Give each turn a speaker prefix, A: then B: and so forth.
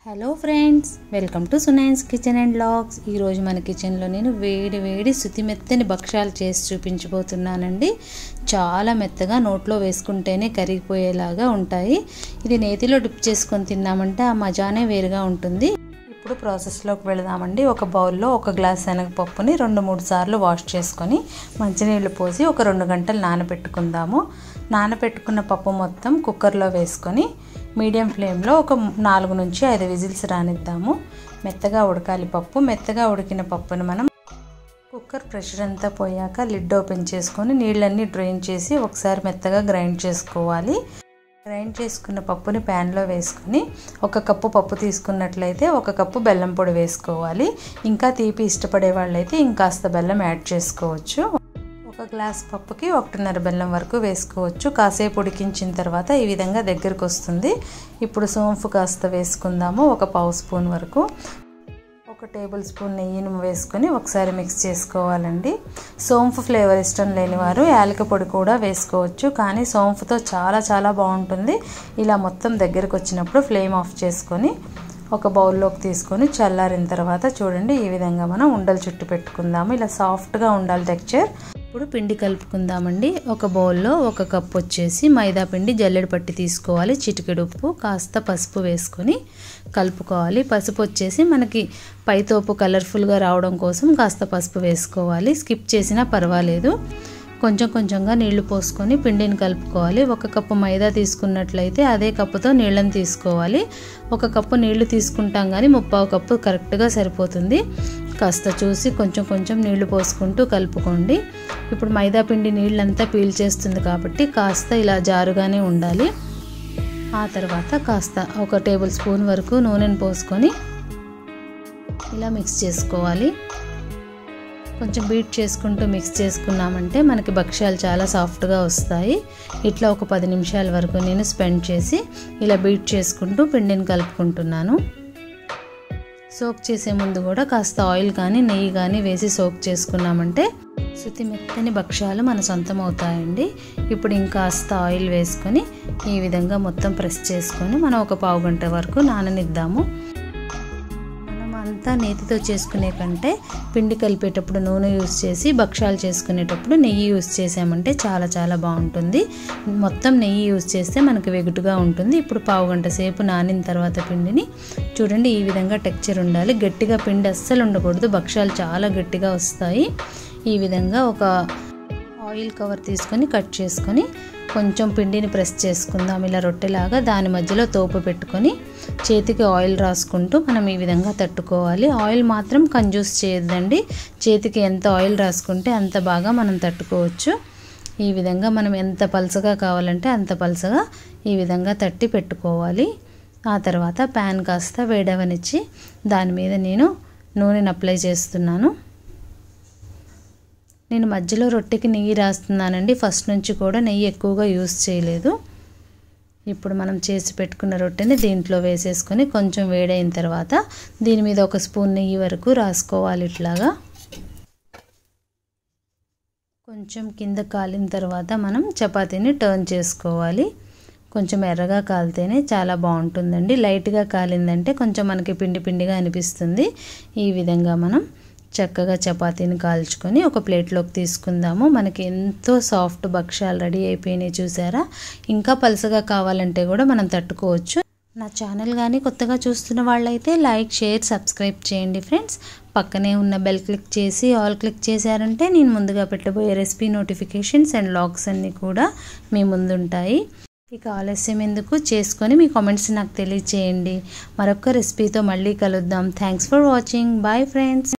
A: Hello friends, welcome to Sunaina's Kitchen and Vlogs. ఈరోజు మన కిచెన్లో నేను వేడి శుతి మెత్తని భక్షాలు చేసి చూపించబోతున్నానండి. చాలా మెత్తగా నోట్లో వేసుకుంటేనే కరిగిపోయేలాగా ఉంటాయి. ఇది నేతిలో డిప్ చేసుకొని తిన్నామంటే ఆ మజానే వేరుగా ఉంటుంది. ఇప్పుడు ప్రాసెస్లోకి వెళదామండి. ఒక బౌల్లో 1 గ్లాస్ శనగపప్పుని 2-3 సార్లు వాష్ చేసుకొని మంచినీళ్ళు పోసి ఒక 2 గంటలు నానబెట్టుకుందాము. నానబెట్టుకున్న పప్పు మొత్తం కుక్కర్లో వేసుకొని మీడియం ఫ్లేమ్లో ఒక 4 నుంచి 5 విజిల్స్ రానిద్దాము. మెత్తగా ఉడకాలి పప్పు. మెత్తగా ఉడికిన పప్పును మనం కుక్కర్ ప్రెషర్ అంతా పోయాక లిడ్ ఓపెన్ చేసుకొని నీళ్ళన్నీ డ్రైన్ చేసి ఒకసారి మెత్తగా గ్రైండ్ చేసుకోవాలి. గ్రైండ్ చేసుకున్న పప్పుని ప్యాన్లో వేసుకొని 1 కప్పు పప్పు తీసుకున్నట్లయితే 1 కప్పు బెల్లం పొడి వేసుకోవాలి. ఇంకా తీపి ఇష్టపడే వాళ్ళైతే ఇంకాస్త బెల్లం యాడ్ చేసుకోవచ్చు. 1 గ్లాస్ పప్పుకి 1.5 బెల్లం వరకు వేసుకోవచ్చు. కాసేపు ఉడికించిన తర్వాత ఈ విధంగా దగ్గరకు వస్తుంది. ఇప్పుడు సోంపు కాస్త వేసుకుందాము. 1 పావు స్పూన్ వరకు. 1 టేబుల్ స్పూన్ నెయ్యిని వేసుకొని ఒకసారి మిక్స్ చేసుకోవాలండి. సోంపు ఫ్లేవర్ ఇష్టం లేని వారు యాలక పొడి కూడా వేసుకోవచ్చు, కానీ సోంపుతో చాలా బాగుంటుంది. ఇలా మొత్తం దగ్గరకు వచ్చినప్పుడు ఫ్లేమ్ ఆఫ్ చేసుకొని ఒక బౌల్లోకి తీసుకొని చల్లారిన తర్వాత చూడండి ఈ విధంగా మనం ఉండలు చుట్టు పెట్టుకుందాము. ఇలా సాఫ్ట్గా ఉండాలి టెక్స్చర్. ఇప్పుడు పిండి కలుపుకుందామండి. ఒక బౌల్లో 1 కప్ వచ్చేసి మైదా పిండి జల్లెడ పట్టి తీసుకోవాలి. చిటికెడు ఉప్పు, కాస్త పసుపు వేసుకొని కలుపుకోవాలి. పసుపు వచ్చేసి మనకి పైతోపు కలర్ఫుల్గా రావడం కోసం కాస్త పసుపు వేసుకోవాలి. స్కిప్ చేసినా పర్వాలేదు. కొంచెంగా నీళ్లు పోసుకొని పిండిని కలుపుకోవాలి. 1 కప్పు మైదా తీసుకున్నట్లయితే అదే కప్పుతో నీళ్ళని తీసుకోవాలి. 1 కప్పు నీళ్లు తీసుకుంటాం కానీ 3/4 కప్పు కరెక్ట్గా సరిపోతుంది. కాస్త చూసి కొంచెం నీళ్లు పోసుకుంటూ కలుపుకోండి. ఇప్పుడు మైదా పిండి నీళ్ళంతా పీల్చేస్తుంది కాబట్టి కాస్త ఇలా జారుగానే ఉండాలి. ఆ తర్వాత కాస్త 1 టేబుల్ స్పూన్ వరకు నూనెను పోసుకొని ఇలా మిక్స్ చేసుకోవాలి. కొంచెం బీట్ చేసుకుంటూ మిక్స్ చేసుకున్నామంటే మనకి భక్ష్యాలు చాలా సాఫ్ట్గా వస్తాయి. ఇట్లా ఒక 10 నిమిషాల వరకు నేను స్పెండ్ చేసి ఇలా బీట్ చేసుకుంటూ పిండిని కలుపుకుంటున్నాను. సోక్ చేసే ముందు కూడా కాస్త ఆయిల్ కానీ నెయ్యి కానీ వేసి సోక్ చేసుకున్నామంటే శుతి మెత్తని భక్ష్యాలు మన సొంతం అవుతాయండి. ఇప్పుడు ఇంకాస్త ఆయిల్ వేసుకొని ఈ విధంగా మొత్తం ప్రెస్ చేసుకొని మనం ఒక పావు గంట వరకు నాననిద్దాము. అంతా నేతితో చేసుకునే కంటే పిండి కలిపేటప్పుడు నూనె యూస్ చేసి భక్షాలు చేసుకునేటప్పుడు నెయ్యి యూస్ చేసామంటే చాలా బాగుంటుంది. మొత్తం నెయ్యి యూస్ చేస్తే మనకి వెగుటుగా ఉంటుంది. ఇప్పుడు పావు గంట సేపు నానిన తర్వాత పిండిని చూడండి ఈ విధంగా టెక్స్చర్ ఉండాలి. గట్టిగా పిండి అస్సలు ఉండకూడదు, భక్షాలు చాలా గట్టిగా వస్తాయి. ఈ విధంగా ఒక ఆయిల్ కవర్ తీసుకొని కట్ చేసుకొని కొంచెం పిండిని ప్రెస్ చేసుకుందాం ఇలా రొట్టెలాగా. దాని మధ్యలో తోపు పెట్టుకొని చేతికి ఆయిల్ రాసుకుంటూ మనం ఈ విధంగా తట్టుకోవాలి. ఆయిల్ మాత్రం కంజూస్ చేయొద్దండి. చేతికి ఎంత ఆయిల్ రాసుకుంటే అంత బాగా మనం తట్టుకోవచ్చు. ఈ విధంగా మనం ఎంత పలసగా కావాలంటే అంత పలసగా ఈ విధంగా తట్టి పెట్టుకోవాలి. ఆ తర్వాత ప్యాన్ కాస్త వేడవనిచ్చి దాని మీద నేను నూనెను అప్లై చేస్తున్నాను. నేను మధ్యలో రొట్టెకి నెయ్యి రాస్తున్నానండి. ఫస్ట్ నుంచి కూడా నెయ్యి ఎక్కువగా యూస్ చేయలేదు. ఇప్పుడు మనం చేసి పెట్టుకున్న రొట్టెని దీంట్లో వేసేసుకొని కొంచెం వేడైన తర్వాత దీని మీద 1 స్పూన్ నెయ్యి వరకు రాసుకోవాలి. ఇట్లాగా కొంచెం కింద కాలిన తర్వాత మనం చపాతీని టర్న్ చేసుకోవాలి. కొంచెం ఎర్రగా కాలితేనే చాలా బాగుంటుందండి. లైట్గా కాలిందంటే కొంచెం మనకి పిండిగా అనిపిస్తుంది. ఈ విధంగా మనం చక్కగా చపాతీని కాల్చుకొని ఒక ప్లేట్లోకి తీసుకుందాము. మనకి ఎంతో సాఫ్ట్ భక్షాలు రెడీ అయిపోయినాయి చూసారా. ఇంకా పలసగా కావాలంటే కూడా మనం తట్టుకోవచ్చు. నా ఛానల్ కానీ కొత్తగా చూస్తున్న వాళ్ళైతే లైక్, షేర్, సబ్స్క్రైబ్ చేయండి ఫ్రెండ్స్. పక్కనే ఉన్న బెల్ క్లిక్ చేసి ఆల్ క్లిక్ చేశారంటే నేను ముందుగా పెట్టబోయే రెసిపీ నోటిఫికేషన్స్ అండ్ వ్లాగ్స్ అన్నీ కూడా మీ ముందుంటాయి. ఇక ఆలస్యం ఎందుకు, చేసుకొని మీ కామెంట్స్ నాకు తెలియచేయండి. మరొక రెసిపీతో మళ్ళీ కలుద్దాం. Thanks for watching. Bye friends.